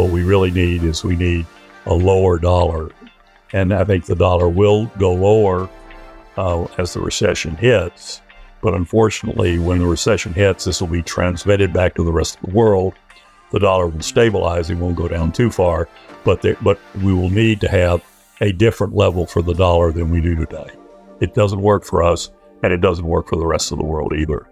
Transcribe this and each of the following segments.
what we really need is we need a lower dollar. And I think the dollar will go lower as the recession hits. But unfortunately, when the recession hits, this will be transmitted back to the rest of the world. The dollar will stabilize. It won't go down too far. But we will need to have a different level for the dollar than we do today. It doesn't work for us, and it doesn't work for the rest of the world either.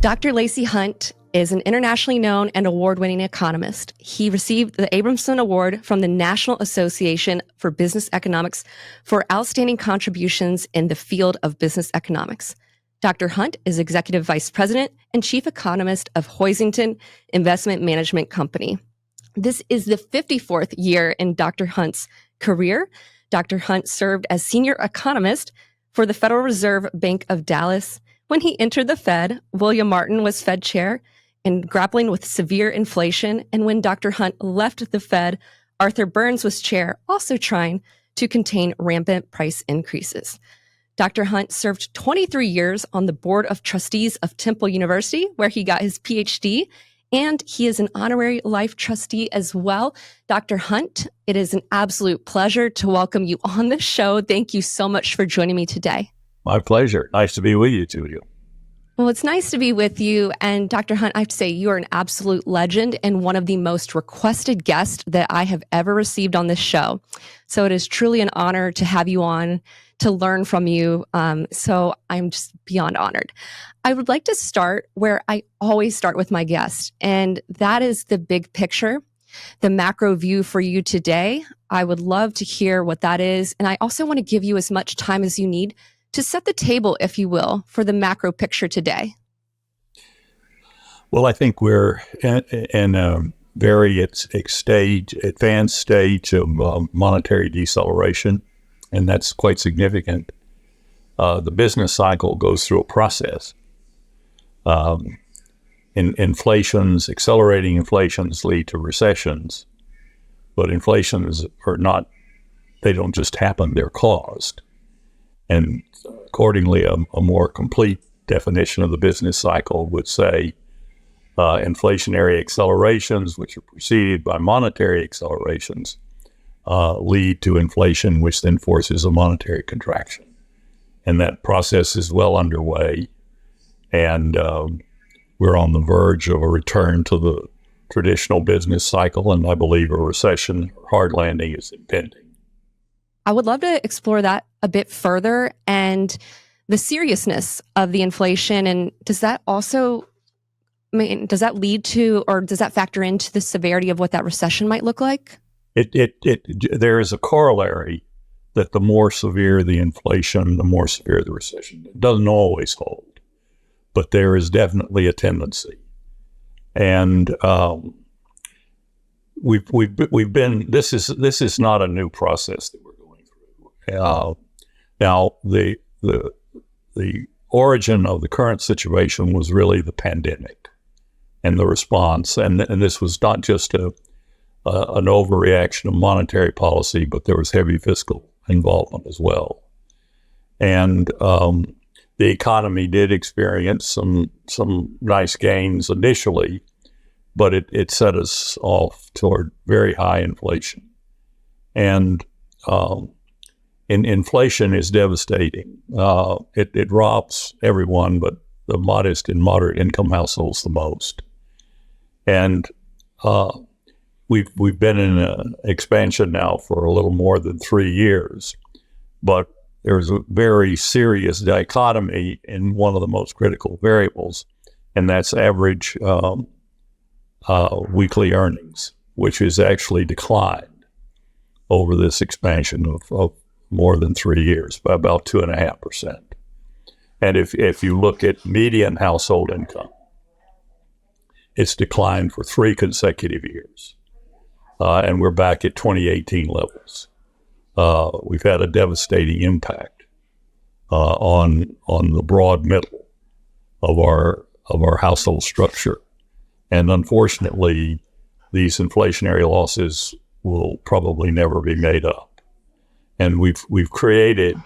Dr. Lacy Hunt is an internationally known and award-winning economist. He received the Abramson Award from the National Association for Business Economics for outstanding contributions in the field of business economics. Dr. Hunt is Executive Vice President and Chief Economist of Hoisington Investment Management Company. This is the 54th year in Dr. Hunt's career. Dr. Hunt served as Senior Economist for the Federal Reserve Bank of Dallas. When he entered the Fed, William Martin was Fed chair and grappling with severe inflation. And when Dr. Hunt left the Fed, Arthur Burns was chair, also trying to contain rampant price increases. Dr. Hunt served 23 years on the Board of Trustees of Temple University, where he got his PhD, and he is an honorary life trustee as well. Dr. Hunt, it is an absolute pleasure to welcome you on the show. Thank you so much for joining me today. My pleasure. Nice to be with you, Julia. Well, it's nice to be with you. And Dr. Hunt, I have to say, you are an absolute legend and one of the most requested guests that I have ever received on this show. So it is truly an honor to have you on, to learn from you. So I'm just beyond honored. I would like to start where I always start with my guests, and that is the big picture, the macro view for you today. I would love to hear what that is. And I also want to give you as much time as you need to set the table, if you will, for the macro picture today. Well, I think we're in a very advanced stage of monetary deceleration, and that's quite significant. The business cycle goes through a process. Accelerating inflations lead to recessions, but inflations they don't just happen, they're caused. And accordingly, a more complete definition of the business cycle would say inflationary accelerations, which are preceded by monetary accelerations, lead to inflation, which then forces a monetary contraction. And that process is well underway. And we're on the verge of a return to the traditional business cycle. And I believe a recession, hard landing, is impending. I would love to explore that a bit further and the seriousness of the inflation. And does that lead to, or does that factor into the severity of what that recession might look like? There is a corollary that the more severe the inflation, the more severe the recession. It doesn't always hold, but there is definitely a tendency. And we've been. This is not a new process that we're going through. Now the origin of the current situation was really the pandemic and the response, and this was not just an overreaction of monetary policy, but there was heavy fiscal involvement as well. And the economy did experience some nice gains initially, but it set us off toward very high inflation. And inflation is devastating. It robs everyone, but the modest and moderate income households the most. And we've been in an expansion now for a little more than 3 years, but there's a very serious dichotomy in one of the most critical variables, and that's average weekly earnings, which has actually declined over this expansion of more than 3 years by about 2.5%. And if you look at median household income, it's declined for 3 consecutive years. And we're back at 2018 levels. We've had a devastating impact on the broad middle of our household structure. And unfortunately, these inflationary losses will probably never be made up. And we've created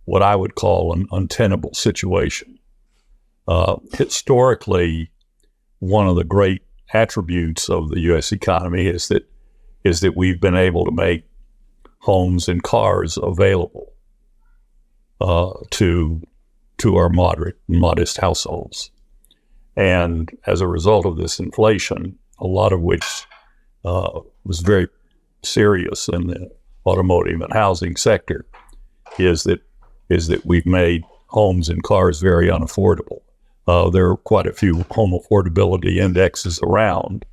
what I would call an untenable situation. Historically, one of the great attributes of the U.S. economy is that we've been able to make homes and cars available to our modest households. And as a result of this inflation, a lot of which was very serious in the automotive and housing sector, is that we've made homes and cars very unaffordable. There are quite a few home affordability indexes around,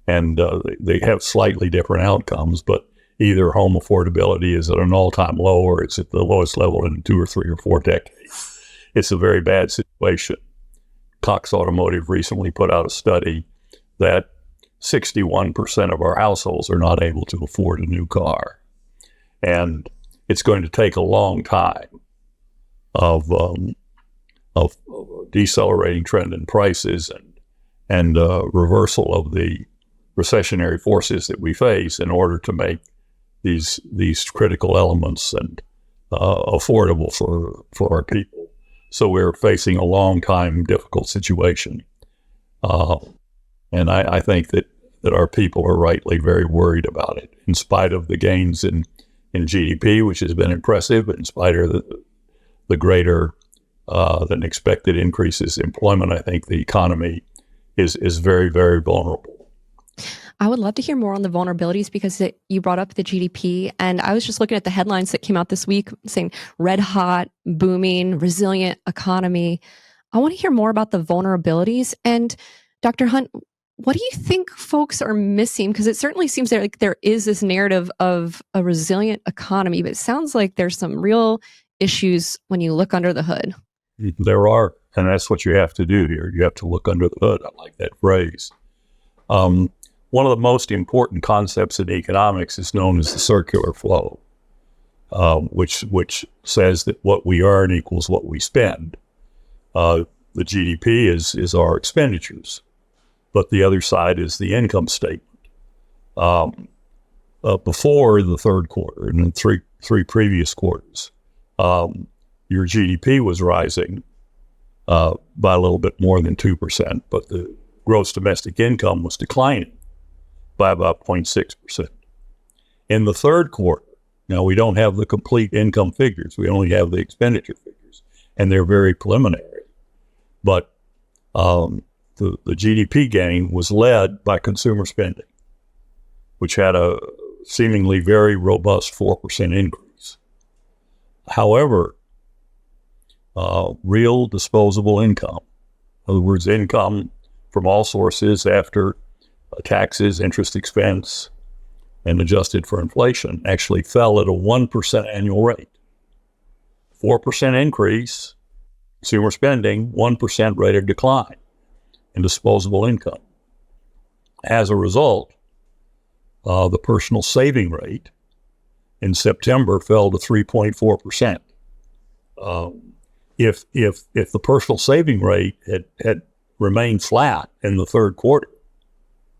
and they have slightly different outcomes, but either home affordability is at an all-time low or it's at the lowest level in 2 or 3 or 4 decades. It's a very bad situation. Cox Automotive recently put out a study that 61% of our households are not able to afford a new car. And it's going to take a long time of decelerating trend in prices and reversal of the recessionary forces that we face in order to make these critical elements and affordable for our people. So we're facing a long time difficult situation. And I think that our people are rightly very worried about it, in spite of the gains in GDP, which has been impressive, in spite of the greater than expected increases in employment. I think the economy is very, very vulnerable. I would love to hear more on the vulnerabilities, because you brought up the GDP, and I was just looking at the headlines that came out this week saying red hot, booming, resilient economy. I want to hear more about the vulnerabilities. And Dr. Hunt, what do you think folks are missing? Because it certainly seems like there is this narrative of a resilient economy, but it sounds like there's some real issues when you look under the hood. There are, and that's what you have to do here. You have to look under the hood. I like that phrase. One of the most important concepts in economics is known as the circular flow, which says that what we earn equals what we spend. The GDP is our expenditures, but the other side is the income statement. Before the third quarter and in three previous quarters, your GDP was rising by a little bit more than 2%, but the gross domestic income was declining by about 0.6%. In the third quarter, now we don't have the complete income figures, we only have the expenditure figures, and they're very preliminary. But the GDP gain was led by consumer spending, which had a seemingly very robust 4% increase. However, real disposable income, in other words, income from all sources after taxes, interest expense, and adjusted for inflation, actually fell at a 1% annual rate. 4% increase, consumer spending, 1% rate of decline in disposable income. As a result, the personal saving rate in September fell to 3.4%. If the personal saving rate had remained flat in the third quarter,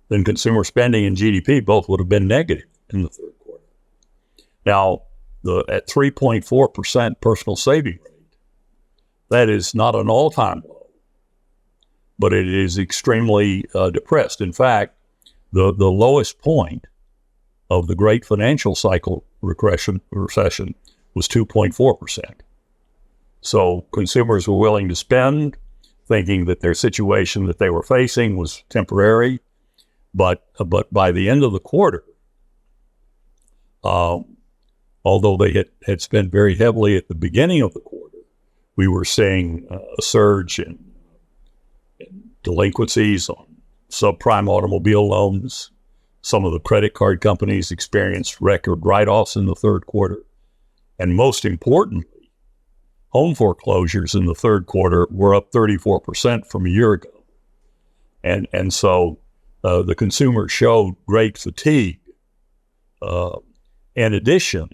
then consumer spending and GDP both would have been negative in the third quarter. Now, at 3.4% personal saving rate, that is not an all-time low, but it is extremely depressed. In fact, the lowest point of the great financial cycle recession was 2.4%. So consumers were willing to spend, thinking that their situation that they were facing was temporary. But by the end of the quarter, although they had spent very heavily at the beginning of the quarter, we were seeing a surge in delinquencies on subprime automobile loans. Some of the credit card companies experienced record write-offs in the third quarter. And most importantly, home foreclosures in the third quarter were up 34% from a year ago. And so the consumer showed great fatigue. In addition,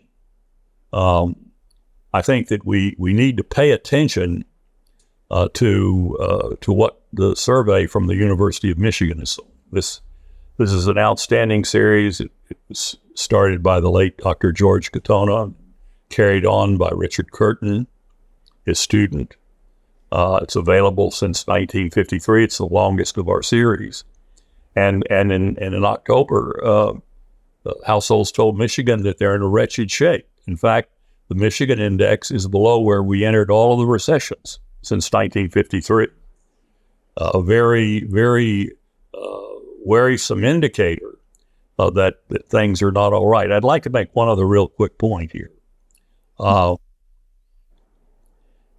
I think that we need to pay attention to what the survey from the University of Michigan is. This is an outstanding series. It was started by the late Dr. George Katona, carried on by Richard Curtin, his student. It's available since 1953. It's the longest of our series. And in October, households told Michigan that they're in a wretched shape. In fact, the Michigan index is below where we entered all of the recessions since 1953. A very, very worrisome indicator that things are not all right. I'd like to make one other real quick point here.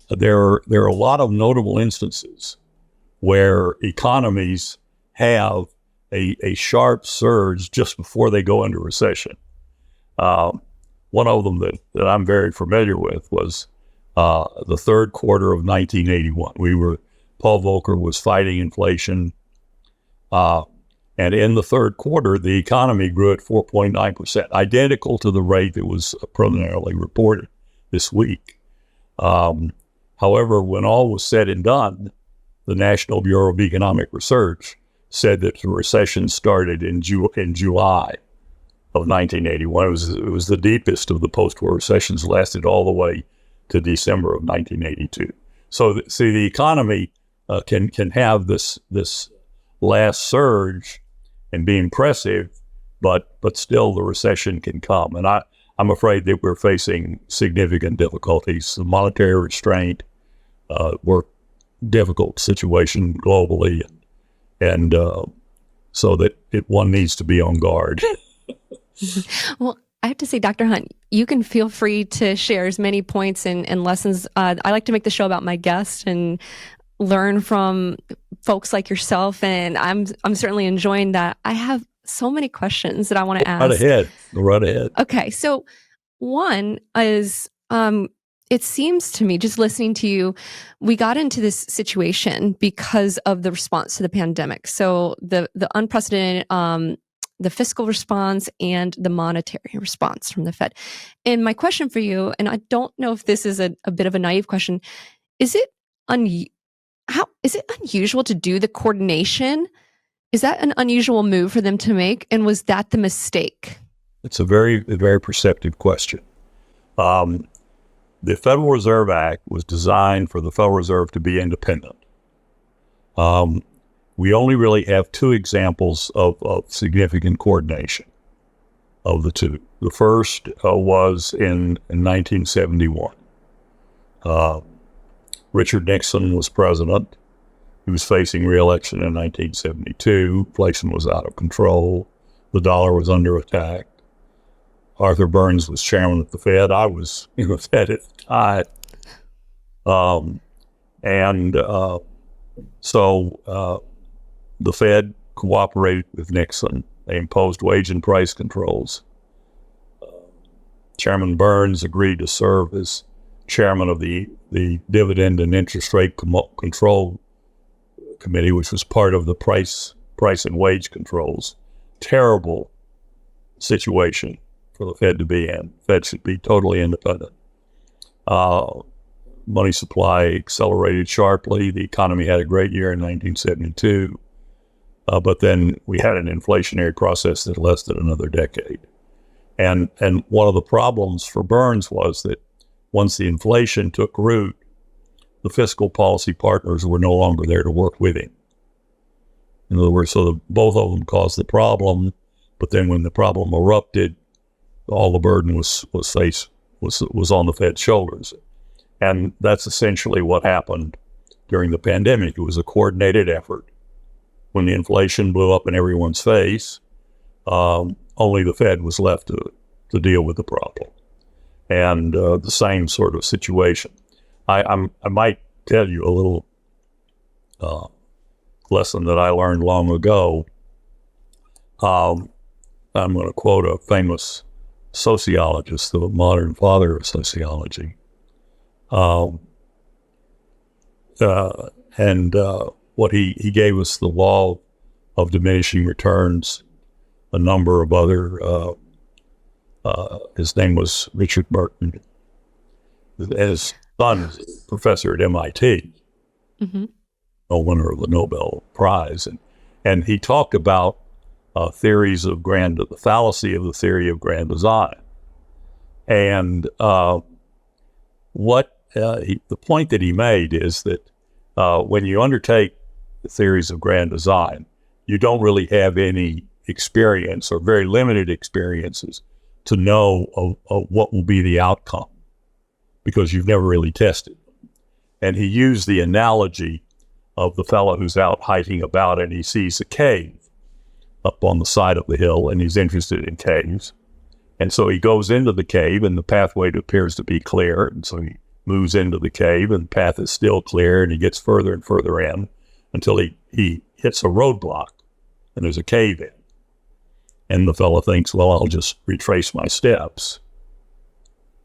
There are a lot of notable instances where economies have a sharp surge just before they go into recession. One of them that I'm very familiar with was the third quarter of 1981. Paul Volcker was fighting inflation, and in the third quarter, the economy grew at 4.9%, identical to the rate that was preliminarily reported this week. However, when all was said and done, the National Bureau of Economic Research said that the recession started in July of 1981. It was the deepest of the post-war recessions, lasted all the way to December of 1982. So, see, the economy can have this last surge and be impressive, but still the recession can come. And I'm afraid that we're facing significant difficulties. The monetary restraint, we're difficult situation globally, and so that one needs to be on guard. Well, I have to say, Dr. Hunt, you can feel free to share as many points and lessons. I like to make the show about my guests and learn from folks like yourself, and I'm certainly enjoying that. I have so many questions that I want to ask. Right ahead. Okay, so one is, it seems to me, just listening to you, we got into this situation because of the response to the pandemic. So the unprecedented, the fiscal response and the monetary response from the Fed. And my question for you, and I don't know if this is a bit of a naive question, is it unusual to do the coordination? Is that an unusual move for them to make? And was that the mistake? It's a very, very perceptive question. The Federal Reserve Act was designed for the Federal Reserve to be independent. We only really have two examples of significant coordination of the two. The first was in 1971. Richard Nixon was president. He was facing re-election in 1972. Inflation was out of control. The dollar was under attack. Arthur Burns was chairman of the Fed. I was in the Fed at the time. So the Fed cooperated with Nixon. They imposed wage and price controls. Chairman Burns agreed to serve as chairman of the Dividend and Interest Rate Control Committee, which was part of the price and wage controls. Terrible situation for the Fed to be in. Fed should be totally independent. Money supply accelerated sharply. The economy had a great year in 1972, but then we had an inflationary process that lasted another decade. And one of the problems for Burns was that once the inflation took root, the fiscal policy partners were no longer there to work with him. In other words, both of them caused the problem, but then when the problem erupted, all the burden was on the Fed's shoulders. And that's essentially what happened during the pandemic. It was a coordinated effort. When the inflation blew up in everyone's face, only the Fed was left to deal with the problem. And the same sort of situation. I might tell you a little lesson that I learned long ago. I'm going to quote a famous sociologist, the modern father of sociology. What he gave us the law of diminishing returns, a number of other, his name was Richard Burton. His son is a professor at MIT, a winner of the Nobel Prize. And he talked about theories of the fallacy of the theory of grand design. And the point that he made is that when you undertake the theories of grand design, you don't really have any experience or very limited experiences to know of what will be the outcome because you've never really tested. And he used the analogy of the fellow who's out hiking about and he sees a cave up on the side of the hill and he's interested in caves. And so he goes into the cave and the pathway appears to be clear. And so he moves into the cave and the path is still clear and he gets further and further in until he hits a roadblock and there's a cave in. And the fellow thinks, well, I'll just retrace my steps.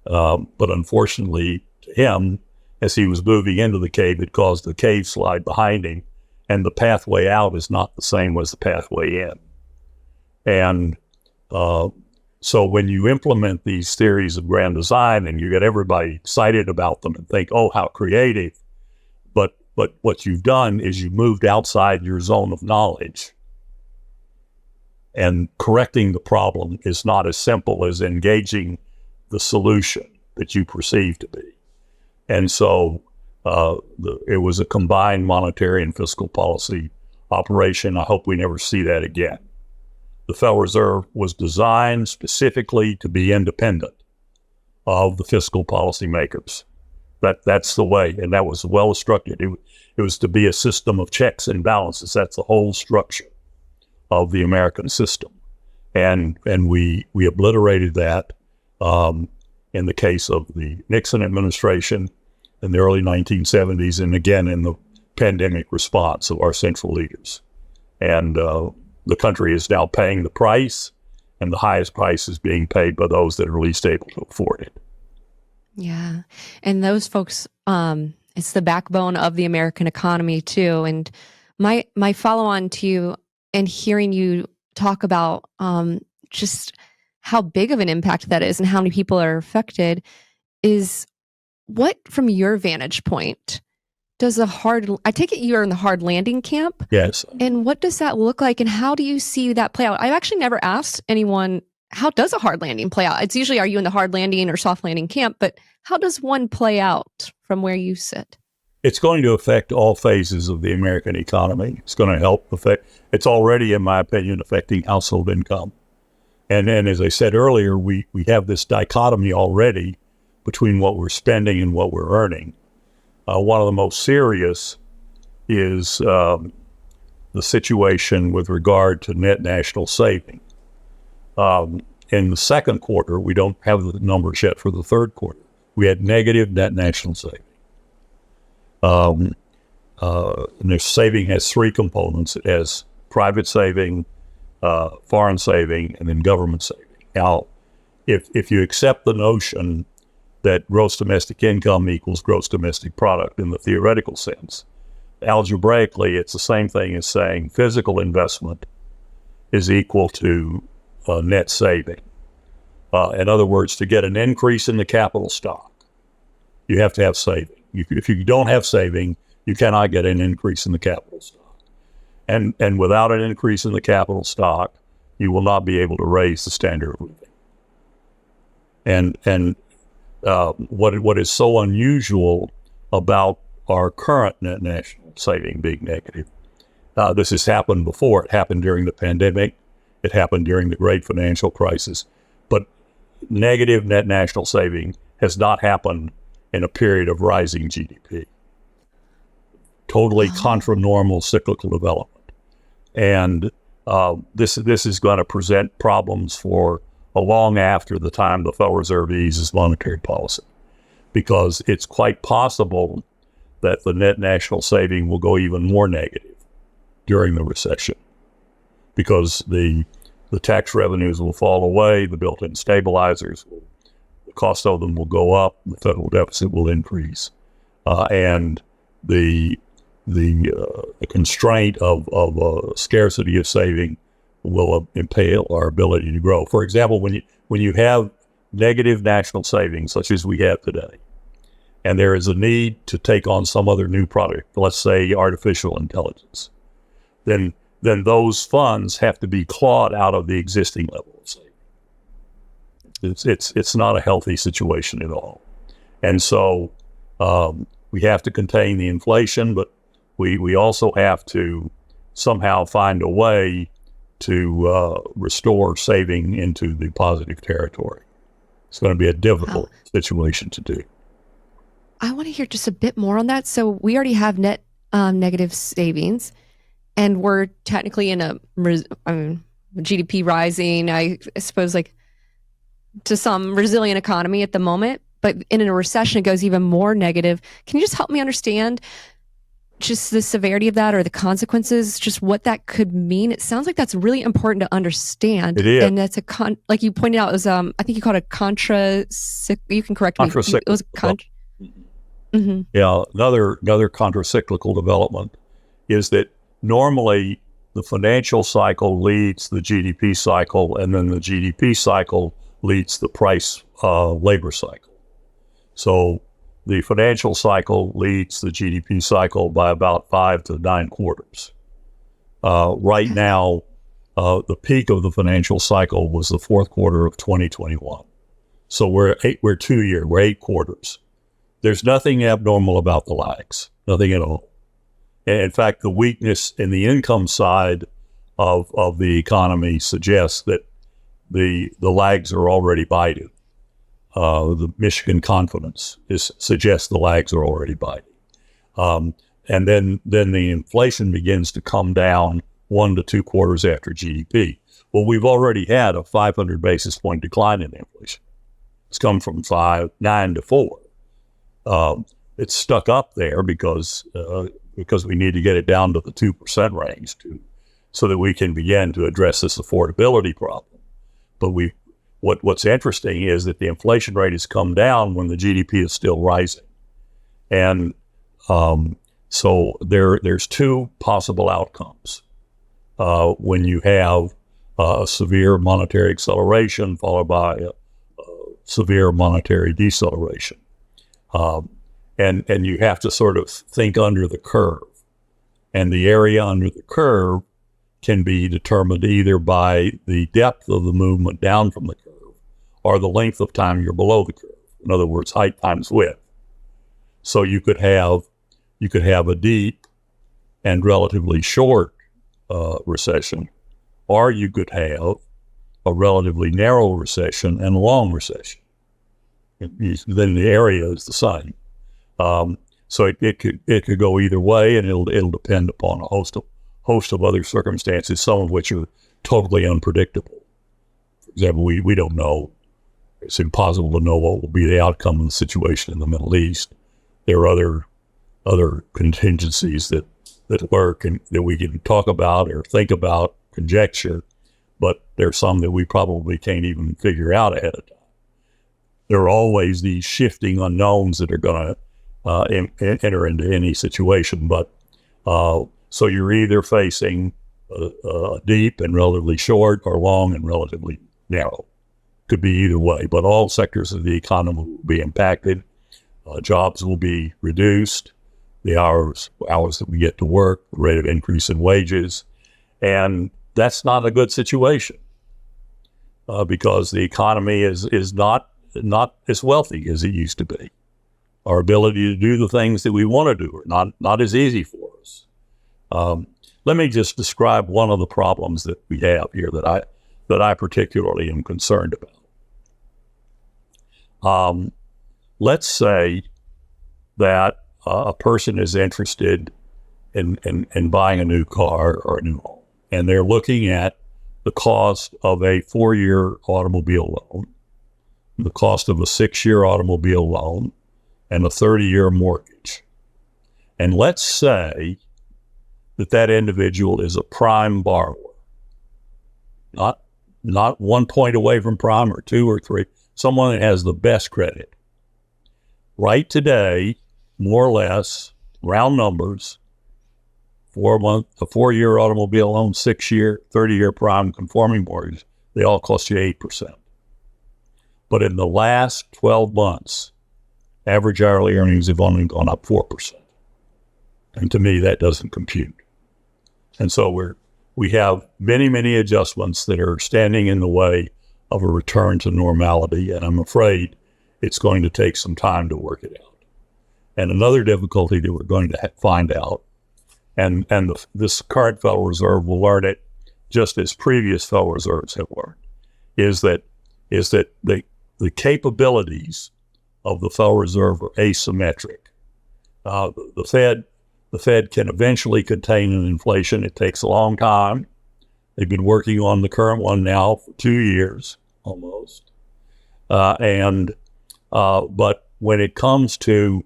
But unfortunately to him, as he was moving into the cave, it caused the cave slide behind him, and the pathway out is not the same as the pathway in. And so when you implement these theories of grand design and you get everybody excited about them and think, oh, how creative, but what you've done is you moved outside your zone of knowledge. And correcting the problem is not as simple as engaging the solution that you perceive to be. And so it was a combined monetary and fiscal policy operation. I hope we never see that again. The Federal Reserve was designed specifically to be independent of the fiscal policy makers. That's the way, and that was well structured. It was to be a system of checks and balances. That's the whole structure of the American system. And we obliterated that in the case of the Nixon administration in the early 1970s, and again in the pandemic response of our central leaders. And the country is now paying the price, and the highest price is being paid by those that are least able to afford it. Yeah. And those folks, it's the backbone of the American economy too. And my follow on to you and hearing you talk about just how big of an impact that is and how many people are affected is what, from your vantage point, does I take it you're in the hard landing camp? Yes. And what does that look like and how do you see that play out? I've actually never asked anyone, how does a hard landing play out? It's usually, are you in the hard landing or soft landing camp? But how does one play out from where you sit? It's going to affect all phases of the American economy. It's going to help it's already, in my opinion, affecting household income. And then, as I said earlier, we have this dichotomy already between what we're spending and what we're earning. One of the most serious is the situation with regard to net national saving. In the second quarter, we don't have the numbers yet for the third quarter. We had negative net national saving. And the saving has three components. It has private saving, foreign saving, and then government saving. Now, if you accept the notion that gross domestic income equals gross domestic product in the theoretical sense, algebraically, it's the same thing as saying physical investment is equal to net saving. In other words, to get an increase in the capital stock, you have to have saving. If you don't have saving, you cannot get an increase in the capital stock. And without an increase in the capital stock, you will not be able to raise the standard of living. And what is so unusual about our current net national saving being negative, this has happened before. It happened during the pandemic. It happened during the great financial crisis. But negative net national saving has not happened in a period of rising GDP. Totally contra normal cyclical development. And this is going to present problems for long after the time the Federal Reserve eases monetary policy, because it's quite possible that the net national saving will go even more negative during the recession, because the tax revenues will fall away, the built-in stabilizers, the cost of them will go up, the federal deficit will increase, and the constraint of scarcity of saving will impale our ability to grow. For example, when you have negative national savings, such as we have today, and there is a need to take on some other new product, let's say artificial intelligence, then those funds have to be clawed out of the existing level of saving. It's not a healthy situation at all. And so we have to contain the inflation, but we also have to somehow find a way to restore saving into the positive territory. It's going to be a difficult situation to do. I want to hear just a bit more on that. So we already have net negative savings, and we're technically in a GDP rising, I suppose, like to some resilient economy at the moment. But in a recession, it goes even more negative. Can you just help me understand just the severity of that or the consequences, just what that could mean? It sounds like that's really important to understand. It is. And that's like you pointed out, it was, I think you called it Contra, you can correct me. It was Contra. Mm-hmm. Yeah, another contracyclical development is that normally the financial cycle leads the GDP cycle, and then the GDP cycle leads the price labor cycle. So the financial cycle leads the GDP cycle by about 5 to 9 quarters. Right now, the peak of the financial cycle was the fourth quarter of 2021. So we're 8 quarters. There's nothing abnormal about the lags, nothing at all. And in fact, the weakness in the income side of the economy suggests that the lags are already biting. The Michigan confidence suggests the lags are already biting. And then the inflation begins to come down 1 to 2 quarters after GDP. Well, we've already had a 500 basis point decline in inflation. It's come from 9 to 4. It's stuck up there because we need to get it down to the 2% range so that we can begin to address this affordability problem. But what's interesting is that the inflation rate has come down when the GDP is still rising, and so there's two possible outcomes when you have a severe monetary acceleration followed by a severe monetary deceleration. And you have to sort of think under the curve. And the area under the curve can be determined either by the depth of the movement down from the curve or the length of time you're below the curve. In other words, height times width. So you could have a deep and relatively short recession, or you could have a relatively narrow recession and a long recession. Then the area is the same. So it could go either way, and it'll depend upon a host of other circumstances, some of which are totally unpredictable. For example, we don't know. It's impossible to know what will be the outcome of the situation in the Middle East. There are other contingencies that lurk and that we can talk about or think about, conjecture, but there's some that we probably can't even figure out ahead of time. There are always these shifting unknowns that are going to enter into any situation. But so you're either facing a deep and relatively short or long and relatively narrow. Could be either way, but all sectors of the economy will be impacted. Jobs will be reduced, the hours that we get to work, the rate of increase in wages, and that's not a good situation because the economy is not as wealthy as it used to be. Our ability to do the things that we want to do are not as easy for us. Let me just describe one of the problems that we have here that I particularly am concerned about. Let's say that a person is interested in buying a new car or a new home, and they're looking at the cost of a 4-year automobile loan, the cost of a 6-year automobile loan, and a 30-year mortgage. And let's say that individual is a prime borrower, not 1 point away from prime or 2 or 3, someone that has the best credit. Right today, more or less, round numbers, a 4-year automobile loan, 6-year, 30-year prime conforming mortgage, they all cost you 8%. But in the last 12 months, average hourly earnings have only gone up 4%. And to me, that doesn't compute. And so we have many, many adjustments that are standing in the way of a return to normality, and I'm afraid it's going to take some time to work it out. And another difficulty that we're going to find out this current Federal Reserve will learn it just as previous Federal Reserves have learned, is that the capabilities of the Federal Reserve are asymmetric. The Fed can eventually contain an inflation. It takes a long time. They've been working on the current one now for 2 years almost. But when it comes to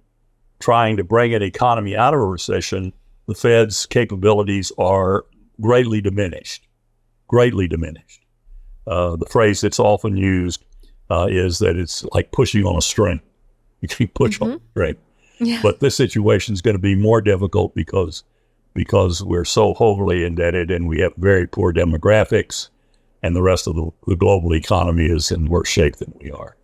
trying to bring an economy out of a recession, the Fed's capabilities are greatly diminished. The phrase that's often used is that it's like pushing on a string. You keep pushing on a string. Yeah. But this situation is going to be more difficult because we're so wholly indebted and we have very poor demographics, and the rest of the global economy is in worse shape than we are.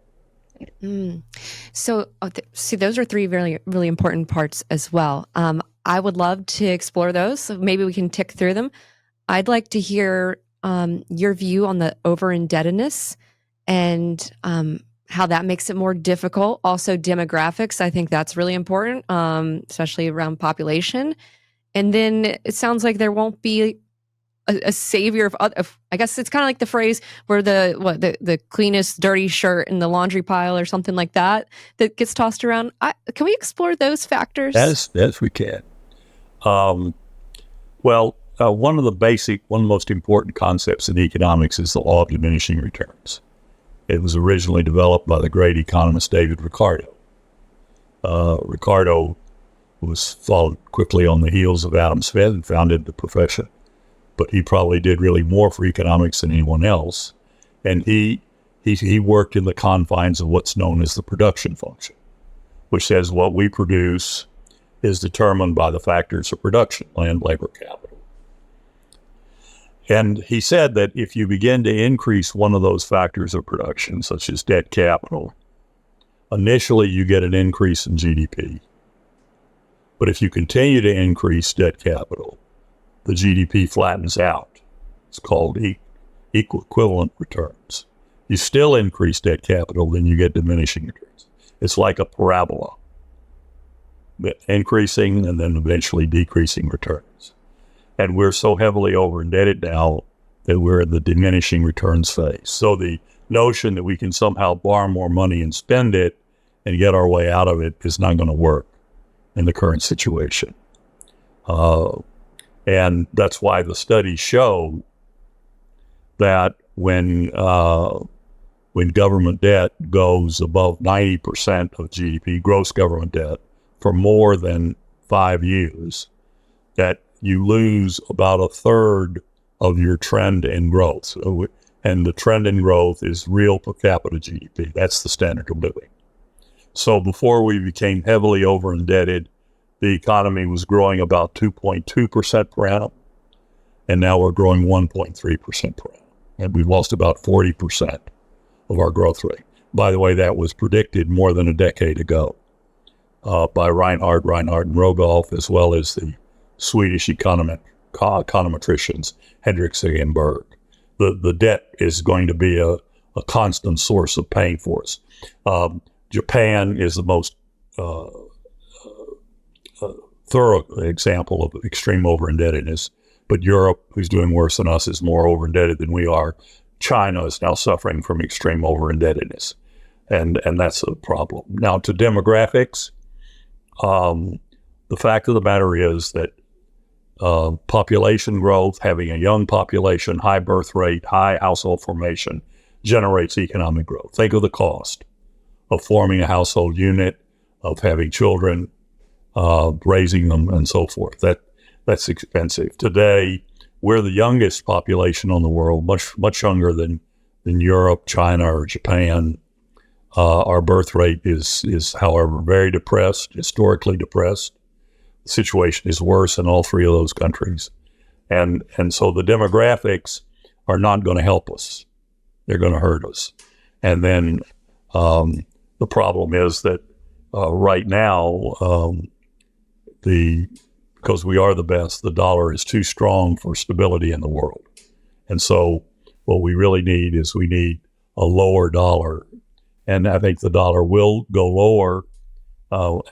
So, see, those are three really, really important parts as well. I would love to explore those. So maybe we can tick through them. I'd like to hear your view on the over-indebtedness and how that makes it more difficult. Also, demographics. I think that's really important, especially around population. And then it sounds like there won't be a savior of I guess it's kind of like the phrase where the cleanest dirty shirt in the laundry pile or something like that gets tossed around. Can we explore those factors? Yes, we can. One of the most important concepts in economics is the law of diminishing returns. It was originally developed by the great economist David Ricardo. Ricardo was followed quickly on the heels of Adam Smith and founded the profession. But he probably did really more for economics than anyone else. And he worked in the confines of what's known as the production function, which says what we produce is determined by the factors of production, land, labor, capital. And he said that if you begin to increase one of those factors of production, such as debt capital, initially you get an increase in GDP. But if you continue to increase debt capital, the GDP flattens out. It's called equivalent returns. You still increase debt capital, then you get diminishing returns. It's like a parabola, increasing and then eventually decreasing returns. And we're so heavily over indebted now that we're in the diminishing returns phase. So the notion that we can somehow borrow more money and spend it and get our way out of it is not going to work in the current situation. And that's why the studies show that when government debt goes above 90% of GDP, gross government debt, for more than 5 years, that you lose about a third of your trend in growth. And the trend in growth is real per capita GDP. That's the standard of living. So before we became heavily over indebted, the economy was growing about 2.2% per annum, and now we're growing 1.3% per annum. And we've lost about 40% of our growth rate. By the way, that was predicted more than a decade ago by Reinhardt and Rogoff, as well as the Swedish econometricians, Hendrikse and Berg. The debt is going to be a constant source of pain for us. Japan is the most thorough example of extreme over-indebtedness, but Europe, who's doing worse than us, is more over-indebted than we are. China is now suffering from extreme over-indebtedness, and that's a problem. Now, to demographics, the fact of the matter is that population growth, having a young population, high birth rate, high household formation, generates economic growth. Think of the cost of forming a household unit, of having children, raising them, and so forth. That's expensive. Today, we're the youngest population on the world, much younger than Europe, China, or Japan. Our birth rate is, however, very depressed, historically depressed. The situation is worse in all three of those countries. And so the demographics are not going to help us. They're going to hurt us. And then the problem is that right now, because we are the best, the dollar is too strong for stability in the world. And so what we really need is we need a lower dollar. And I think the dollar will go lower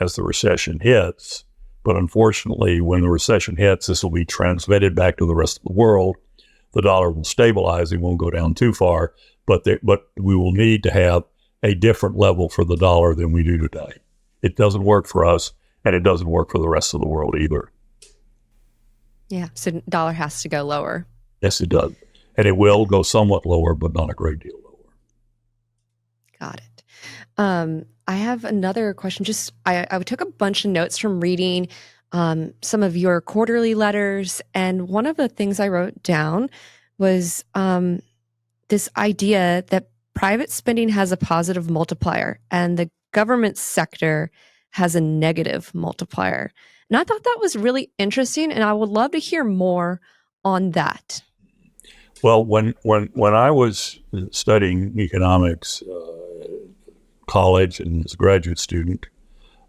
as the recession hits, But unfortunately, when the recession hits, this will be transmitted back to the rest of the world. The dollar will stabilize. It won't go down too far, but we will need to have a different level for the dollar than we do today. It doesn't work for us, and it doesn't work for the rest of the world either. Yeah, so dollar has to go lower. Yes, it does. And it will go somewhat lower, but not a great deal lower. Got it. I have another question. I took a bunch of notes from reading some of your quarterly letters, and one of the things I wrote down was this idea that private spending has a positive multiplier and the government sector has a negative multiplier. And I thought that was really interesting, and I would love to hear more on that. Well, when I was studying economics, college and as a graduate student,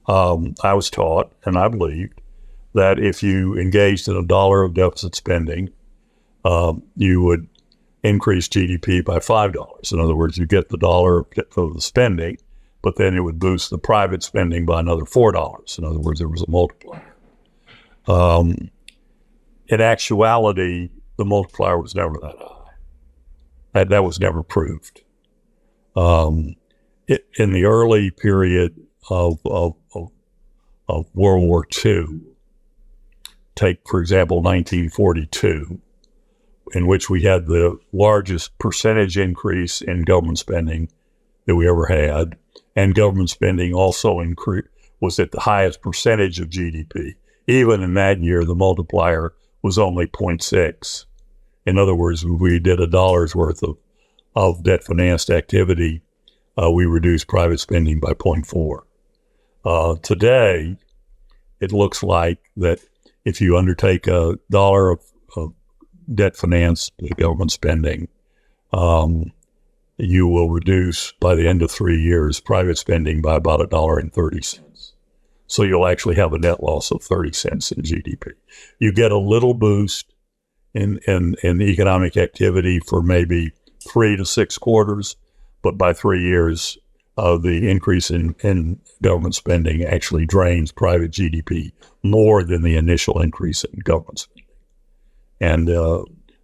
I was taught, and I believed, that if you engaged in $1 of deficit spending, you would increase GDP by $5. In other words, you get the dollar for the spending, but then it would boost the private spending by another $4. In other words, there was a multiplier. In actuality, the multiplier was never that high. That was never proved. In the early period of World War II, take, for example, 1942, in which we had the largest percentage increase in government spending that we ever had, and government spending also was at the highest percentage of GDP. Even in that year, the multiplier was only 0.6. In other words, we did $1 worth of debt-financed activity. We reduced private spending by 0.4. Today, it looks like that if you undertake $1 of debt-financed government spending, you will reduce, by the end of 3 years, private spending by about $1.30. So you'll actually have a net loss of 30 cents in GDP. You get a little boost in economic activity for maybe 3 to 6 quarters, but by 3 years, the increase in government spending actually drains private GDP more than the initial increase in government spending. And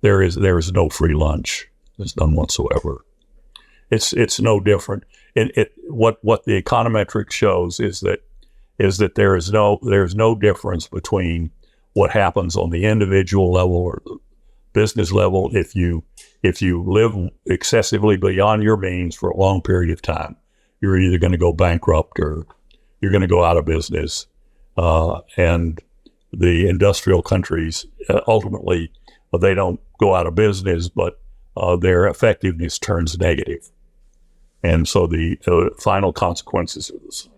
there is no free lunch. There's none whatsoever. It's no different. What the econometric shows is that there's no difference between what happens on the individual level or the business level if you live excessively beyond your means for a long period of time. You're either going to go bankrupt or you're going to go out of business. And the industrial countries, ultimately, they don't go out of business, but their effectiveness turns negative. And so the final consequences are the same.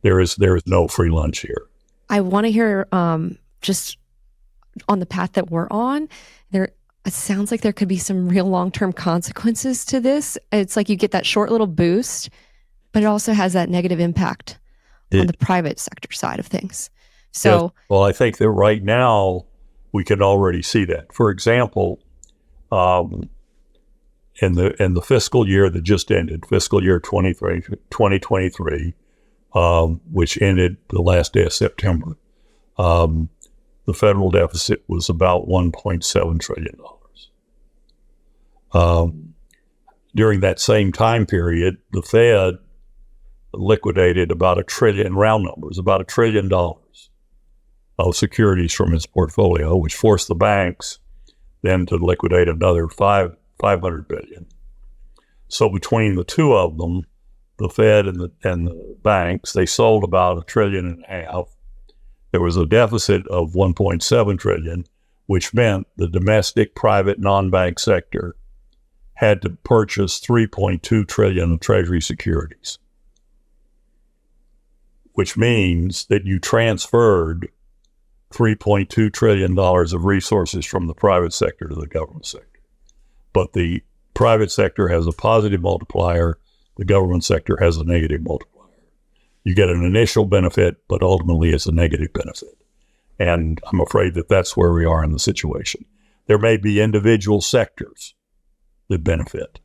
There is no free lunch here. I want to hear just on the path that we're on, it sounds like there could be some real long-term consequences to this. It's like you get that short little boost, but it also has that negative impact on the private sector side of things. So, yes. Well, I think that right now we can already see that. For example, in the fiscal year that just ended, fiscal year 2023, which ended the last day of September, the federal deficit was about $1.7 trillion. During that same time period, the Fed liquidated about $1 trillion, round numbers, about $1 trillion of securities from its portfolio, which forced the banks then to liquidate another $500 billion. So between the two of them, the Fed and the banks, they sold about $1.5 trillion. There was a deficit of $1.7 trillion, which meant the domestic private non-bank sector had to purchase $3.2 trillion of Treasury securities, which means that you transferred $3.2 trillion of resources from the private sector to the government sector. But the private sector has a positive multiplier, the government sector has a negative multiplier. You get an initial benefit, but ultimately it's a negative benefit. And I'm afraid that that's where we are in the situation. There may be individual sectors that benefit,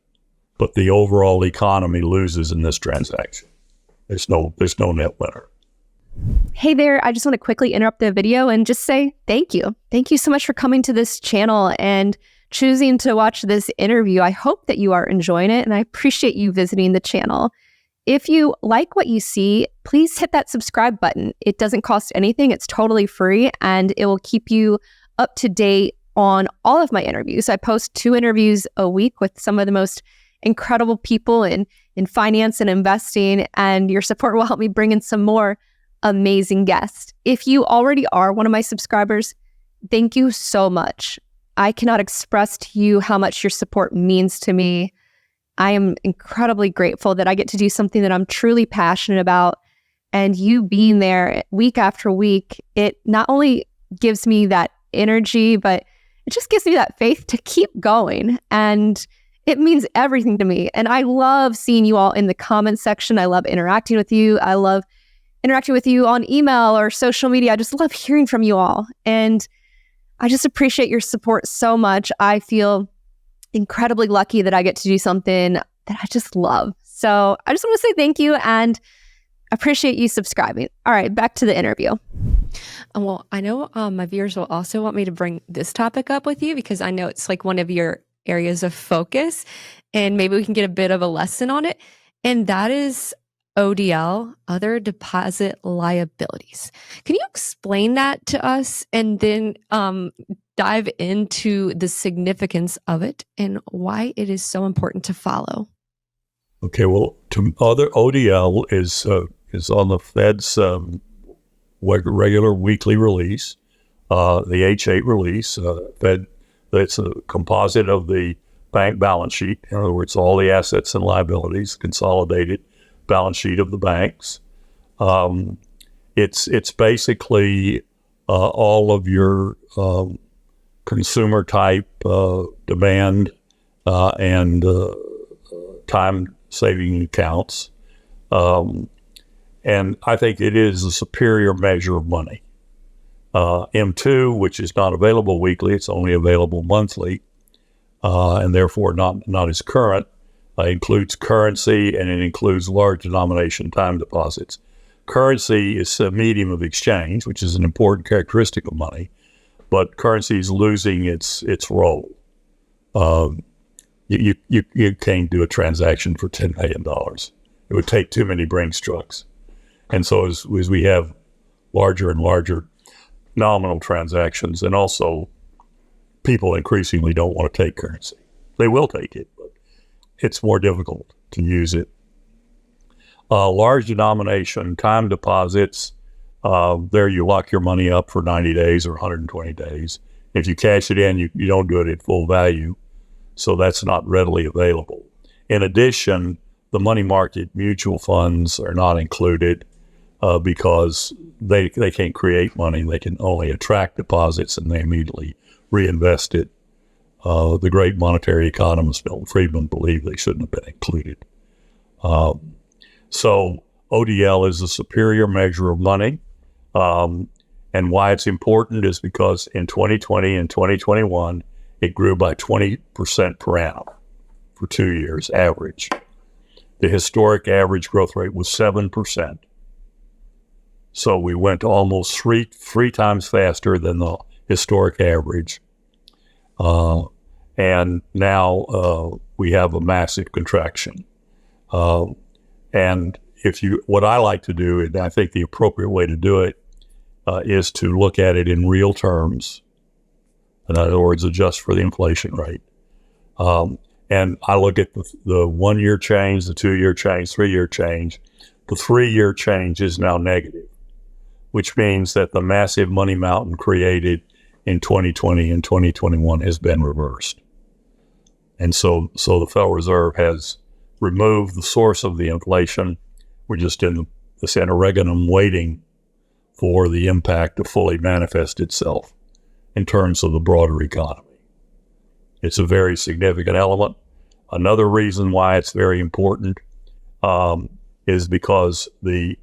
but the overall economy loses in this transaction. There's no net winner. Hey there, I just want to quickly interrupt the video and just say thank you. Thank you so much for coming to this channel and choosing to watch this interview. I hope that you are enjoying it, and I appreciate you visiting the channel. If you like what you see, please hit that subscribe button. It doesn't cost anything. It's totally free, and it will keep you up to date on all of my interviews. I post 2 interviews a week with some of the most incredible people in finance and investing, and your support will help me bring in some more amazing guests. If you already are one of my subscribers, thank you so much. I cannot express to you how much your support means to me. I am incredibly grateful that I get to do something that I'm truly passionate about, and you being there week after week, it not only gives me that energy, but it just gives me that faith to keep going, and it means everything to me. And I love seeing you all in the comments section. I love interacting with you. I love interacting with you on email or social media. I just love hearing from you all. And I just appreciate your support so much. I feel incredibly lucky that I get to do something that I just love. So I just want to say thank you and appreciate you subscribing. All right, back to the interview. Well, I know my viewers will also want me to bring this topic up with you because I know it's like one of your areas of focus, and maybe we can get a bit of a lesson on it. And that is ODL, other deposit liabilities. Can you explain that to us and then dive into the significance of it and why it is so important to follow? Okay, well, other ODL is on the Fed's regular weekly release, the H8 release. Fed, it's a composite of the bank balance sheet. In other words, all the assets and liabilities, consolidated balance sheet of the banks. It's basically all of your consumer type demand and time saving accounts. And I think it is a superior measure of money. M2, which is not available weekly, it's only available monthly, and therefore not as current, includes currency, and it includes large denomination time deposits. Currency is a medium of exchange, which is an important characteristic of money, but currency is losing its role. You can't do a transaction for $10 million. It would take too many Brinks trucks. And so as we have larger and larger nominal transactions, and also people increasingly don't want to take currency. They will take it, but it's more difficult to use it. Large denomination time deposits, there you lock your money up for 90 days or 120 days. If you cash it in, you don't do it at full value, so that's not readily available. In addition, the money market mutual funds are not included because they can't create money. They can only attract deposits, and they immediately reinvest it. The great monetary economist Milton Friedman believed they shouldn't have been included. So ODL is a superior measure of money. And why it's important is because in 2020 and 2021, it grew by 20% per annum for 2 years average. The historic average growth rate was 7%. So we went almost three times faster than the historic average. And now we have a massive contraction. And what I like to do, and I think the appropriate way to do it, is to look at it in real terms. In other words, adjust for the inflation rate. And I look at the 1 year change, the 2 year change, 3 year change. The 3 year change is now negative, which means that the massive money mountain created in 2020 and 2021 has been reversed. And so the Federal Reserve has removed the source of the inflation. We're just in this interregnum waiting for the impact to fully manifest itself in terms of the broader economy. It's a very significant element. Another reason why it's very important is because the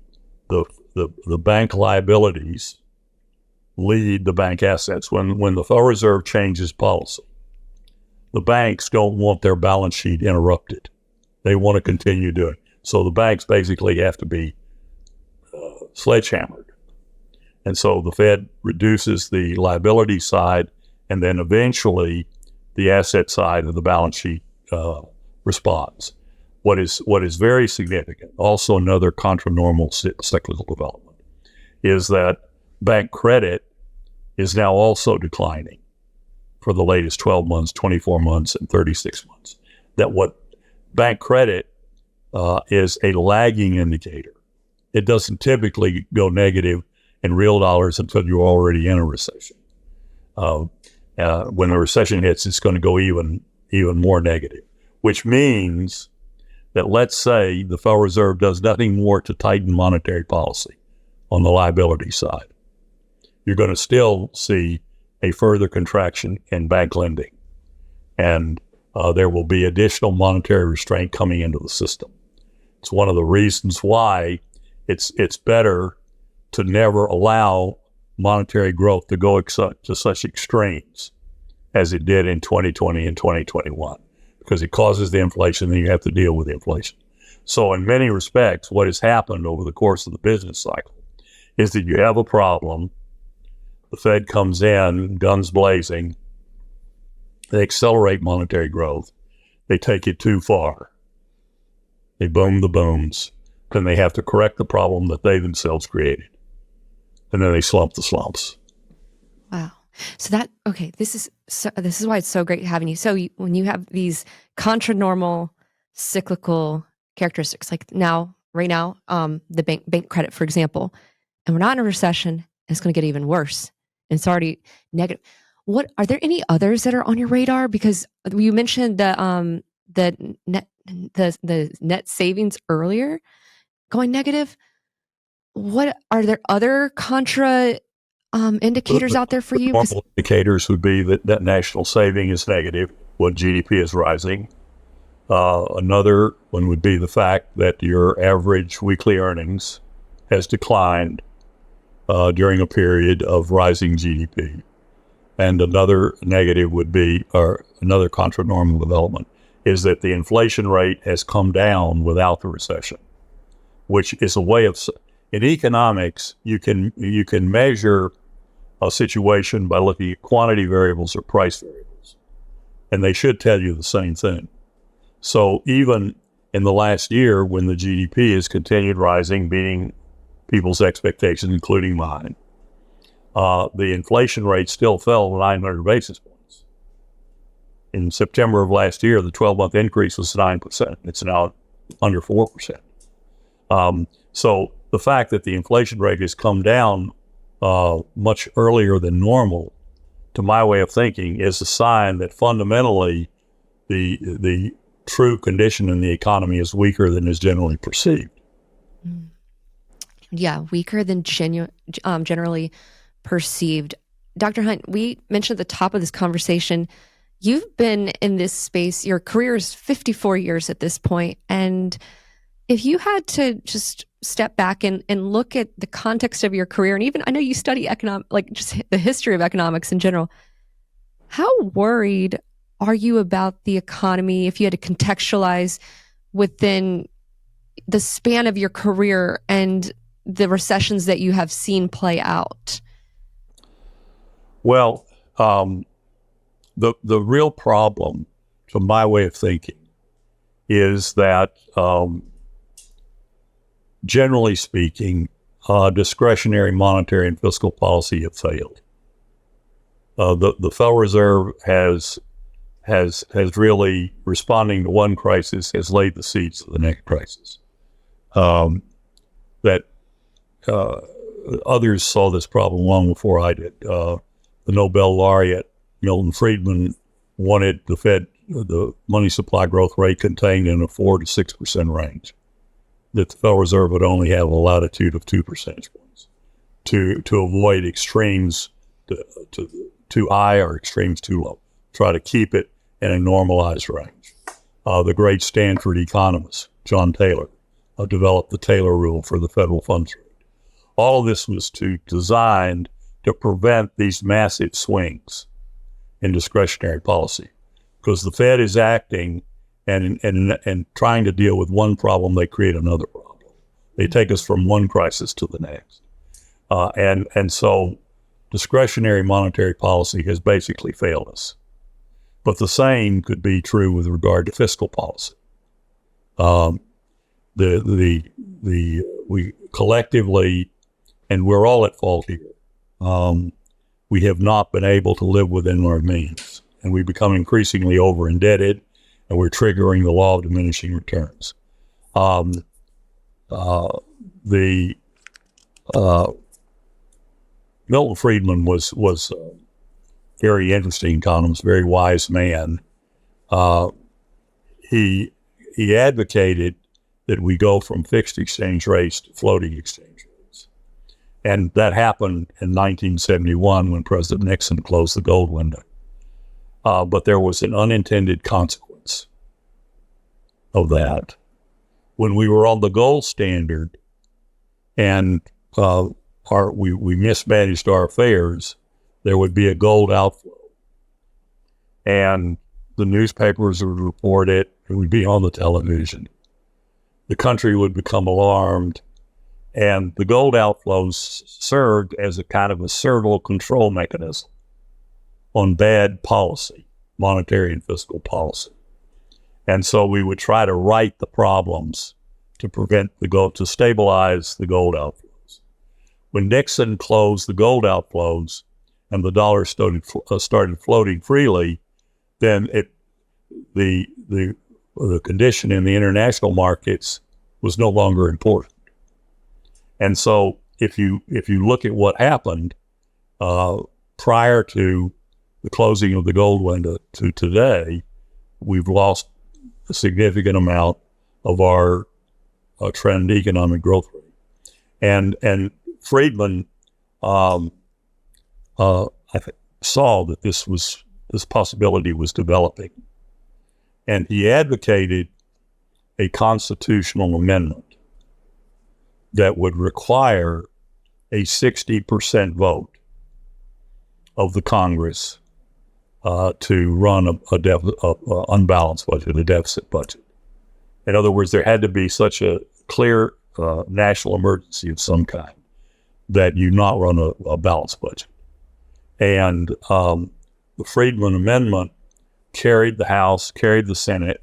bank liabilities lead the bank assets. When the Federal Reserve changes policy, the banks don't want their balance sheet interrupted. They want to continue doing it. So the banks basically have to be sledgehammered. And so the Fed reduces the liability side, and then eventually the asset side of the balance sheet responds. What is very significant, also another contra-normal cyclical development, is that bank credit is now also declining for the latest 12 months, 24 months, and 36 months. That what bank credit is a lagging indicator. It doesn't typically go negative in real dollars until you're already in a recession. When the recession hits, it's going to go even more negative, which means that, let's say the Federal Reserve does nothing more to tighten monetary policy on the liability side. You're going to still see a further contraction in bank lending, and there will be additional monetary restraint coming into the system. It's one of the reasons why it's better to never allow monetary growth to go to such extremes as it did in 2020 and 2021, because it causes the inflation and you have to deal with the inflation. So in many respects, what has happened over the course of the business cycle is that you have a problem. The Fed comes in, guns blazing. They accelerate monetary growth. They take it too far. They boom the booms. Then they have to correct the problem that they themselves created. And then they slump the slumps. Wow. So this is why it's so great having you. So when you have these contra-normal cyclical characteristics, like right now, the bank credit, for example, and we're not in a recession, and it's going to get even worse. And it's already negative. What are there any others that are on your radar? Because you mentioned the net savings earlier going negative. What are there other contra indicators out there for you? Normal indicators would be that national saving is negative when GDP is rising. Another one would be the fact that your average weekly earnings has declined during a period of rising GDP. And another negative would be, or another contra-normal development, is that the inflation rate has come down without the recession, which is a way of, in economics, you can measure a situation by looking at quantity variables or price variables, and they should tell you the same thing. So even in the last year, when the GDP has continued rising, beating people's expectations, including mine, the inflation rate still fell 900 basis points. In September of last year, the 12-month increase was 9%. It's now under 4%. So the fact that the inflation rate has come down much earlier than normal, to my way of thinking, is a sign that fundamentally the true condition in the economy is weaker than is generally perceived. Yeah, weaker than generally perceived. Dr. Hunt, we mentioned at the top of this conversation, you've been in this space, your career is 54 years at this point, and if you had to just step back and look at the context of your career, and even, I know you study just the history of economics in general, how worried are you about the economy if you had to contextualize within the span of your career and the recessions that you have seen play out? Well, the real problem, to my way of thinking, is that generally speaking, discretionary monetary and fiscal policy have failed. The Federal Reserve has really, responding to one crisis, has laid the seeds for the next crisis. Others saw this problem long before I did. The Nobel laureate Milton Friedman wanted the money supply growth rate contained in a 4 to 6% range, that the Federal Reserve would only have a latitude of 2 percentage points to avoid extremes too high or extremes too low. Try to keep it in a normalized range. The great Stanford economist, John Taylor, developed the Taylor rule for the federal funds rate. All of this was designed to prevent these massive swings in discretionary policy, because the Fed is acting and trying to deal with one problem, they create another problem. They take us from one crisis to the next. And so discretionary monetary policy has basically failed us. But the same could be true with regard to fiscal policy. We collectively, and we're all at fault here, we have not been able to live within our means, and we become increasingly over-indebted, and we're triggering the law of diminishing returns. Milton Friedman was a very interesting economist, very wise man. He advocated that we go from fixed exchange rates to floating exchange rates. And that happened in 1971 when President Nixon closed the gold window. But there was an unintended consequence of that. When we were on the gold standard and we mismanaged our affairs, there would be a gold outflow. And the newspapers would report it. It would be on the television. The country would become alarmed. And the gold outflows served as a kind of a serval control mechanism on bad policy, monetary and fiscal policy. And so we would try to right the problems to prevent the gold, to stabilize the gold outflows. When Nixon closed the gold outflows and the dollar started floating freely, then the condition in the international markets was no longer important. And so if you look at what happened prior to the closing of the gold window to today, we've lost a significant amount of our trend economic growth rate. And Friedman saw that this possibility was developing, and he advocated a constitutional amendment that would require a 60% vote of the Congress to run a unbalanced budget, a deficit budget. In other words, there had to be such a clear national emergency of some kind that you not run a balanced budget. And the Friedman Amendment carried the House, carried the Senate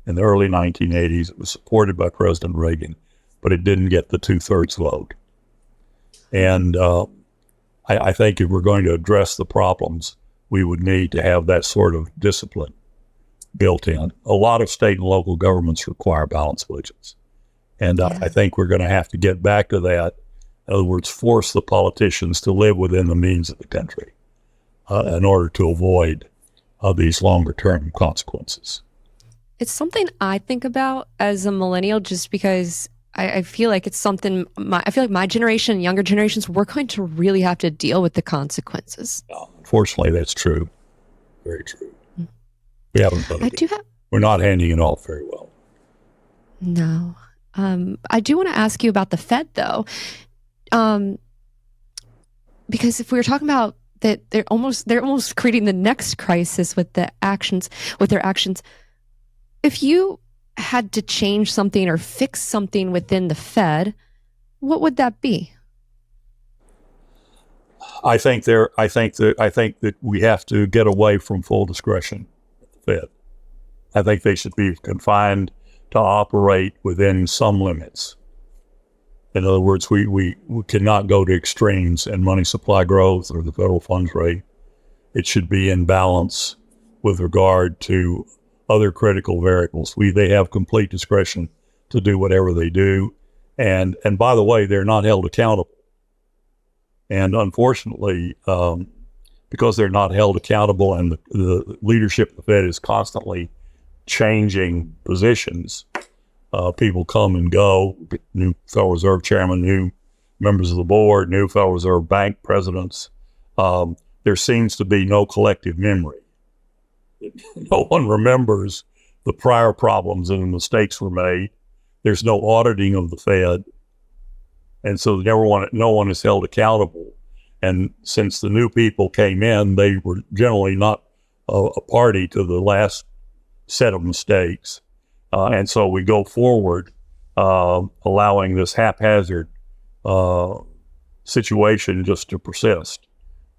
in the early 1980s. It was supported by President Reagan, but it didn't get the 2/3 vote. And I think if we're going to address the problems, we would need to have that sort of discipline built in. A lot of state and local governments require balanced budgets. And I think we're going to have to get back to that. In other words, force the politicians to live within the means of the country in order to avoid these longer-term consequences. It's something I think about as a millennial just because I feel like it's something, I feel like my generation, younger generations, we're going to really have to deal with the consequences. Unfortunately, that's true. Very true. We haven't done it. We're not handling it off very well. No. I do want to ask you about the Fed, though, because if we were talking about that, they're almost creating the next crisis with their actions. If you had to change something or fix something within the Fed, what would that be? I think that we have to get away from full discretion at the Fed. I think they should be confined to operate within some limits. In other words, we cannot go to extremes in money supply growth or the federal funds rate. It should be in balance with regard to other critical variables. They have complete discretion to do whatever they do. And by the way, they're not held accountable. And unfortunately, because they're not held accountable and the leadership of the Fed is constantly changing positions, people come and go, new Federal Reserve chairman, new members of the board, new Federal Reserve Bank presidents. There seems to be no collective memory. No one remembers the prior problems and the mistakes were made. There's no auditing of the Fed. And so no one is held accountable. And since the new people came in, they were generally not a party to the last set of mistakes. And so we go forward allowing this haphazard situation just to persist.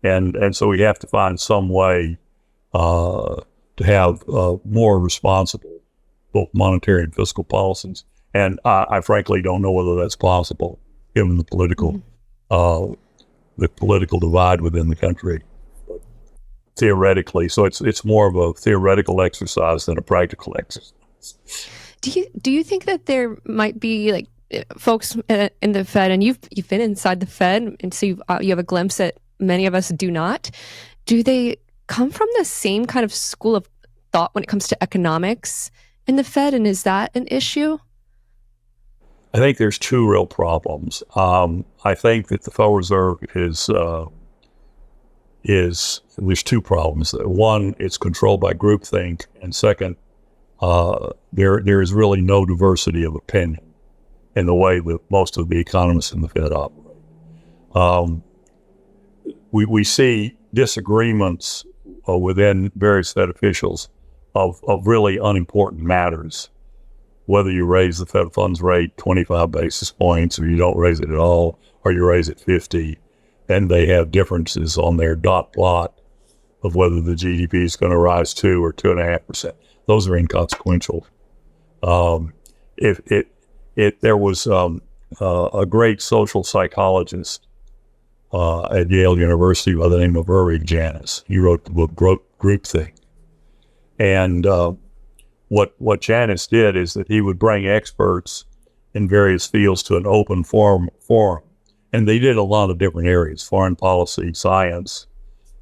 And so we have to find some way to have more responsible both monetary and fiscal policies. And I frankly don't know whether that's possible given the political divide within the country. But theoretically, so it's more of a theoretical exercise than a practical exercise. Do you think that there might be like folks in the Fed, and you've been inside the Fed, and so you have a glimpse that many of us do not? Do they come from the same kind of school of thought when it comes to economics in the Fed, and is that an issue? I think there's two real problems. I think that the Federal Reserve there's two problems. One, it's controlled by groupthink, and second, there is really no diversity of opinion in the way that most of the economists in the Fed operate. We see disagreements within various Fed officials of really unimportant matters, whether you raise the Fed funds rate 25 basis points or you don't raise it at all, or you raise it 50, and they have differences on their dot plot of whether the GDP is going to rise 2 or 2.5%. Those are inconsequential. There was a great social psychologist at Yale University by the name of Irving Janis. He wrote the book Groupthink. And what Janis did is that he would bring experts in various fields to an open forum. And they did a lot of different areas: foreign policy, science,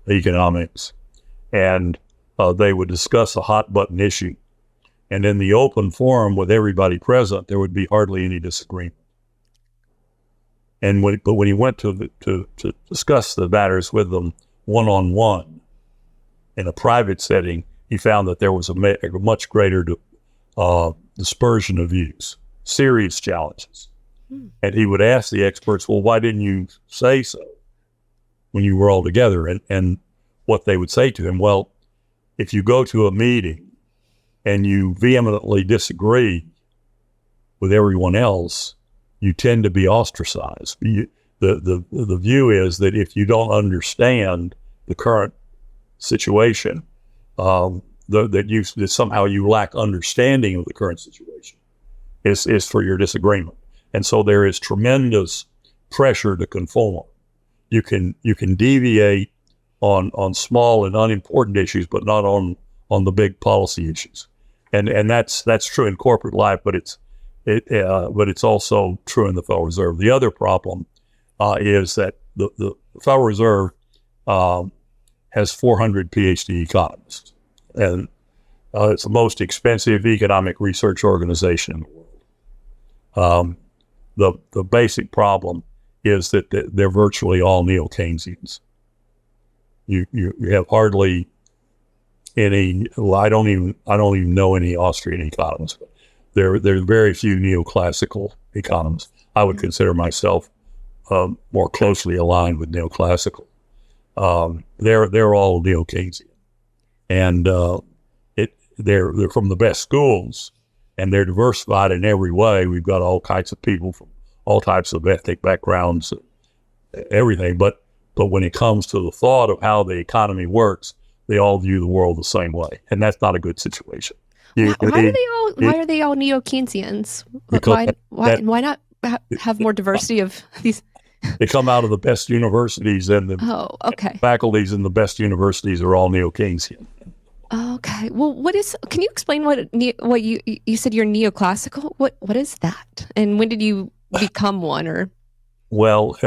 economics. And they would discuss a hot button issue. And in the open forum with everybody present, there would be hardly any disagreement. And when he went to discuss the matters with them one-on-one in a private setting, he found that there was a much greater dispersion of views, serious challenges. And he would ask the experts, well, why didn't you say so when you were all together? And what they would say to him, well, if you go to a meeting and you vehemently disagree with everyone else, you tend to be ostracized. The view is that if you don't understand the current situation, that somehow you lack understanding of the current situation is for your disagreement. And so there is tremendous pressure to conform. You can deviate on small and unimportant issues, but not on the big policy issues. And that's true in corporate life, but it's also true in the Federal Reserve. The other problem is that the Federal Reserve has 400 PhD economists, and it's the most expensive economic research organization in the world. The basic problem is that they're virtually all neo-Keynesians. You have hardly any. Well, I don't even know any Austrian economists. But there are very few neoclassical economists. I would consider myself more closely aligned with neoclassical. They're all neo-Keynesian, and they're from the best schools, and they're diversified in every way. We've got all kinds of people from all types of ethnic backgrounds, everything. But when it comes to the thought of how the economy works, they all view the world the same way, and that's not a good situation. Why are they all neo-Keynesians? Why not have more diversity of these? They come out of the best universities, and the faculties in the best universities are all neo-Keynesian. Okay. Well, can you explain what you said you're neoclassical? What is that? And when did you become one? Or well,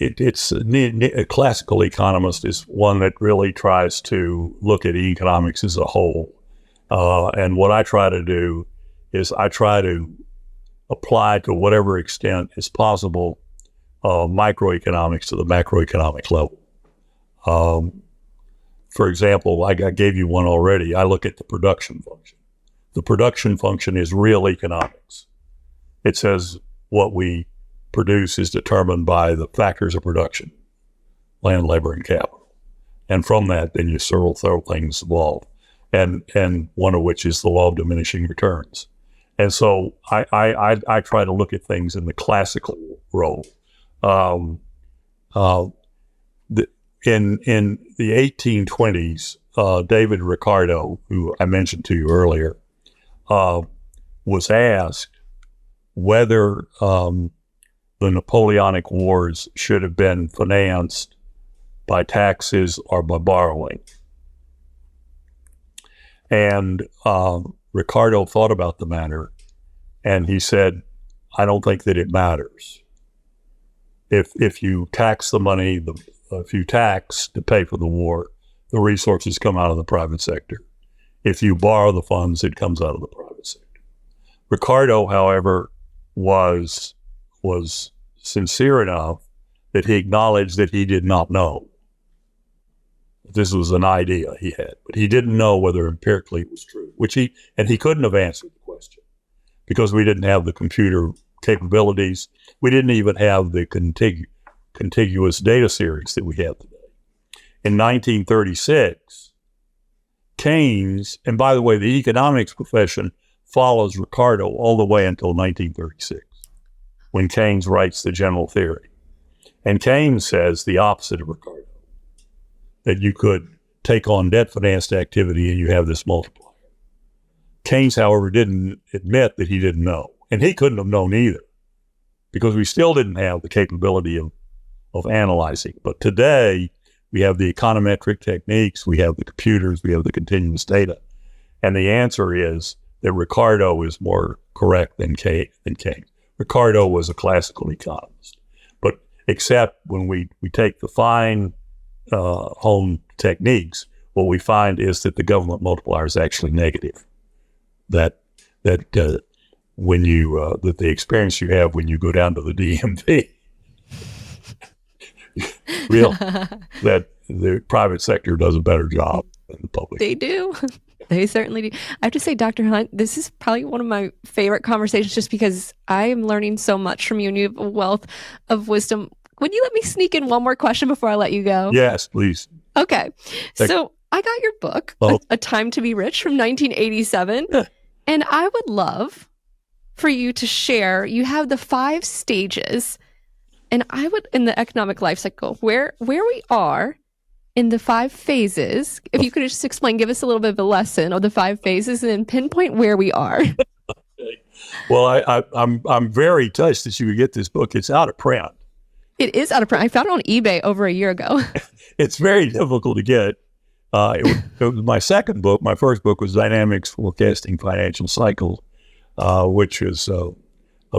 a classical economist is one that really tries to look at economics as a whole. And what I try to do is I try to apply to whatever extent is possible microeconomics to the macroeconomic level. For example, I gave you one already. I look at the production function. The production function is real economics. It says what we produce is determined by the factors of production, land, labor, and capital. And from that, then you several things evolve, and one of which is the law of diminishing returns. And so I try to look at things in the classical role. In the 1820s, David Ricardo, who I mentioned to you earlier, was asked whether the Napoleonic Wars should have been financed by taxes or by borrowing. And Ricardo thought about the matter, and he said, I don't think that it matters. If you tax the money, if you tax to pay for the war, the resources come out of the private sector. If you borrow the funds, it comes out of the private sector. Ricardo, however, was sincere enough that he acknowledged that he did not know. This was an idea he had, but he didn't know whether empirically it was true, and he couldn't have answered the question because we didn't have the computer capabilities. We didn't even have the contiguous data series that we have today. In 1936, Keynes, and by the way, the economics profession follows Ricardo all the way until 1936, when Keynes writes the general theory. And Keynes says the opposite of Ricardo, that you could take on debt-financed activity and you have this multiplier. Keynes, however, didn't admit that he didn't know. And he couldn't have known either, because we still didn't have the capability of analyzing. But today, we have the econometric techniques, we have the computers, we have the continuous data. And the answer is that Ricardo is more correct than Keynes. Ricardo was a classical economist. But except when we take the fine home techniques, what we find is that the government multiplier is actually negative. That when you that the experience you have when you go down to the DMV, that the private sector does a better job than the public. They do. They certainly do. I have to say, Dr. Hunt, this is probably one of my favorite conversations just because I am learning so much from you and you have a wealth of wisdom. Would you let me sneak in one more question before I let you go? Yes, please. Okay. So I got your book, A Time to Be Rich from 1987. And I would love for you to share, you have the 5 stages, and I would, in the economic life cycle, where we are in the 5 phases. If you could just explain, give us a little bit of a lesson of the 5 phases and then pinpoint where we are. Okay. Well, I'm very touched that you would get this book. It's out of print. It is out of print. I found it on eBay over a year ago. It's very difficult to get. It was my second book. My first book was Dynamics Forecasting Financial Cycle, which is a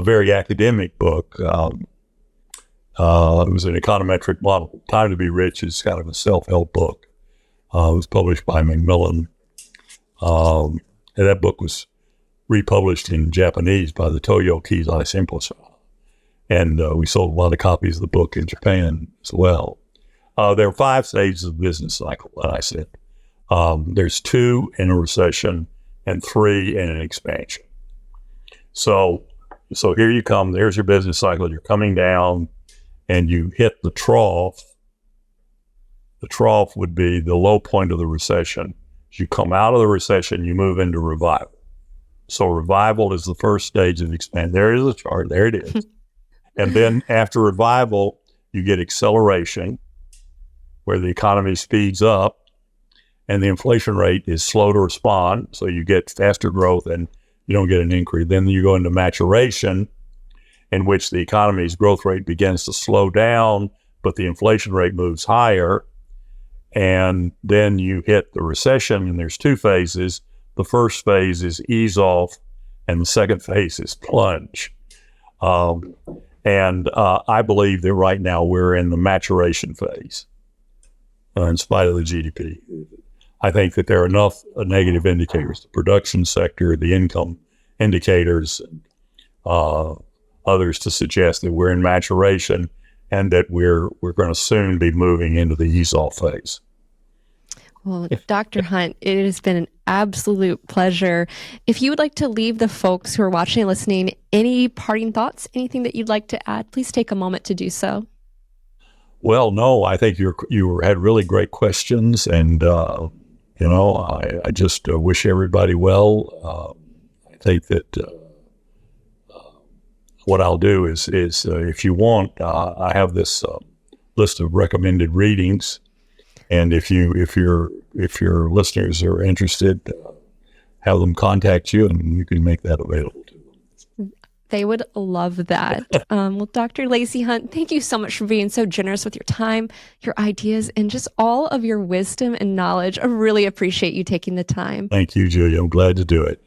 very academic book. It was an econometric model. Time to Be Rich is kind of a self-help book. It was published by Macmillan. And that book was republished in Japanese by the Toyo Keizai Simplify. And we sold a lot of copies of the book in Japan as well. There are 5 stages of the business cycle, that I said. There's 2 in a recession and 3 in an expansion. So here you come. There's your business cycle. You're coming down, and you hit the trough. The trough would be the low point of the recession. As you come out of the recession, you move into revival. So revival is the first stage of expansion. There is a chart. There it is. And then after revival, you get acceleration, where the economy speeds up and the inflation rate is slow to respond. So you get faster growth and you don't get an increase. Then you go into maturation, in which the economy's growth rate begins to slow down, but the inflation rate moves higher. And then you hit the recession, and there's 2 phases. The first phase is ease off, and the second phase is plunge. And I believe that right now we're in the maturation phase, in spite of the GDP. I think that there are enough negative indicators, the production sector, the income indicators, and others to suggest that we're in maturation and that we're going to soon be moving into the ease-off phase. Well, Dr. Hunt, it has been an absolute pleasure. If you would like to leave the folks who are watching and listening any parting thoughts, anything that you'd like to add, please take a moment to do so. Well, no, I think you had really great questions, and I just wish everybody well. I think that what I'll do is if you want, I have this list of recommended readings, and if your listeners are interested, have them contact you, and you can make that available to them. They would love that. Well, Dr. Lacy Hunt, thank you so much for being so generous with your time, your ideas, and just all of your wisdom and knowledge. I really appreciate you taking the time. Thank you, Julia. I'm glad to do it.